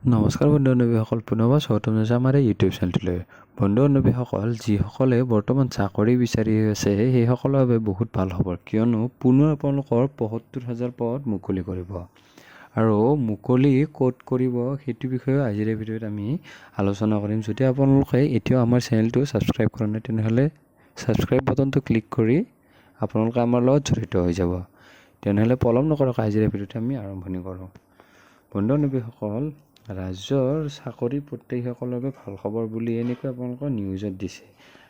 নমস্কাৰ বন্ধু বান্ধৱীসকল, পুনৰবাৰ স্বাগতম জনাইছোঁ আমাৰ এই ইউটিউব চেনেলটোলৈ। বন্ধু বান্ধৱীসকল, যিসকলে বৰ্তমান চাকৰি বিচাৰি আছে সেইসকলৰ বাবে বহুত ভাল খবৰ, কিয়নো পুনৰ আপোনালোকৰ ৭৫,০০০ পদ মুকলি কৰিব। আৰু মুকলি ক'ত কৰিব সেইটো বিষয়ে আজিৰ এই ভিডিঅ'ত আমি আলোচনা কৰিম। যদি আপোনালোকে এতিয়াও আমাৰ চেনেলটো ছাবস্ক্ৰাইব কৰা নাই তেনেহ'লে ছাবস্ক্ৰাইব বাটনটো ক্লিক কৰি আপোনালোকে আমাৰ লগত জড়িত হৈ যাব। তেনেহ'লে পলম নকৰাকৈ আজিৰ এই ভিডিঅ'টো আমি আৰম্ভণি কৰোঁ। বন্ধু বান্ধৱীসকল, ৰাজ্যৰ চাকৰি প্ৰত্যাশীসকলৰ বাবে ভাল খবৰ বুলি এনেকৈ আপোনালোকৰ নিউজত দিছে।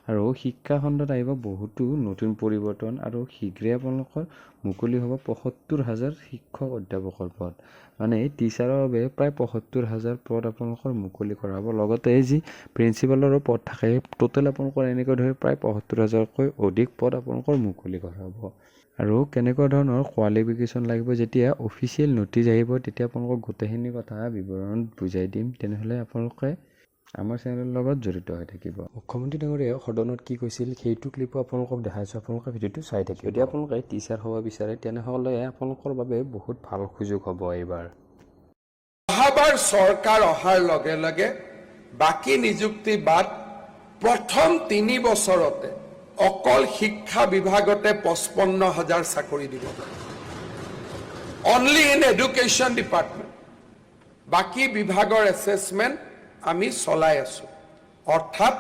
আৰু শিক্ষা খণ্ডত আহিব বহুতো নতুন পৰিৱৰ্তন আৰু শীঘ্ৰে আপোনালোকৰ মুকলি হ'ব ৭৫,০০০ শিক্ষক অধ্যাপকৰ পদ। মানে টিচাৰৰ বাবে প্ৰায় ৭৫,০০০ পদ আপোনালোকৰ মুকলি কৰা হ'ব। লগতে যি প্ৰিন্সিপালৰো পদ থাকে টোটেল আপোনালোকৰ এনেকৈ ধৰি প্ৰায় ৭৫,০০০তকৈ অধিক পদ আপোনালোকৰ মুকলি কৰা হ'ব। আৰু কেনেকুৱা ধৰণৰ কোৱালিফিকেশ্যন লাগিব, যেতিয়া অফিচিয়েল নটিচ আহিব তেতিয়া আপোনালোকক গোটেইখিনি কথা বিৱৰণত বুজাই দিম। তেনেহ'লে আপোনালোকে আমাৰ চেনেলৰ লগত জড়িত হৈ থাকিব। মুখ্যমন্ত্ৰী ডাঙৰীয়াই সদনত কি কৈছিল সেইটো ক্লিপো আপোনালোকক দেখাইছোঁ, আপোনালোকে ভিডিঅ'টো চাই থাকিব। যদি আপোনালোকে টিচাৰ হ'ব বিচাৰে তেনেহ'লে আপোনালোকৰ বাবে বহুত ভাল সুযোগ হ'ব এইবাৰ। অহাবাৰ চৰকাৰ অহাৰ লগে লগে বাকী নিযুক্তি বাদ প্ৰথম ৩ বছৰতে অকল শিক্ষা বিভাগতে ৫৫,০০০ চাকৰি দিব। Only in education department. বাকী বিভাগৰ এছেছমেণ্ট আমি চলাই আছো। অৰ্থাৎ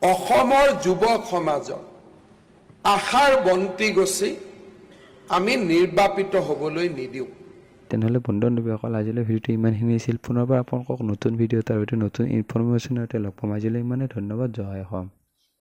অসমৰ যুৱ সমাজৰ আশাৰ বন্তি গছি আমি নিৰ্বাপিত হ'বলৈ নিদিওঁ। তেনেহ'লে বন্ধু বান্ধৱীসকল, আজিলৈ ভিডিঅ'টো ইমানখিনি আছিল। পুনৰবাৰ আপোনালোকক নতুন ভিডিঅ' তাৰ নতুন ইনফৰমেশ্যন লগ পাম। আজিলৈ ইমানে, ধন্যবাদ, জয় অসম।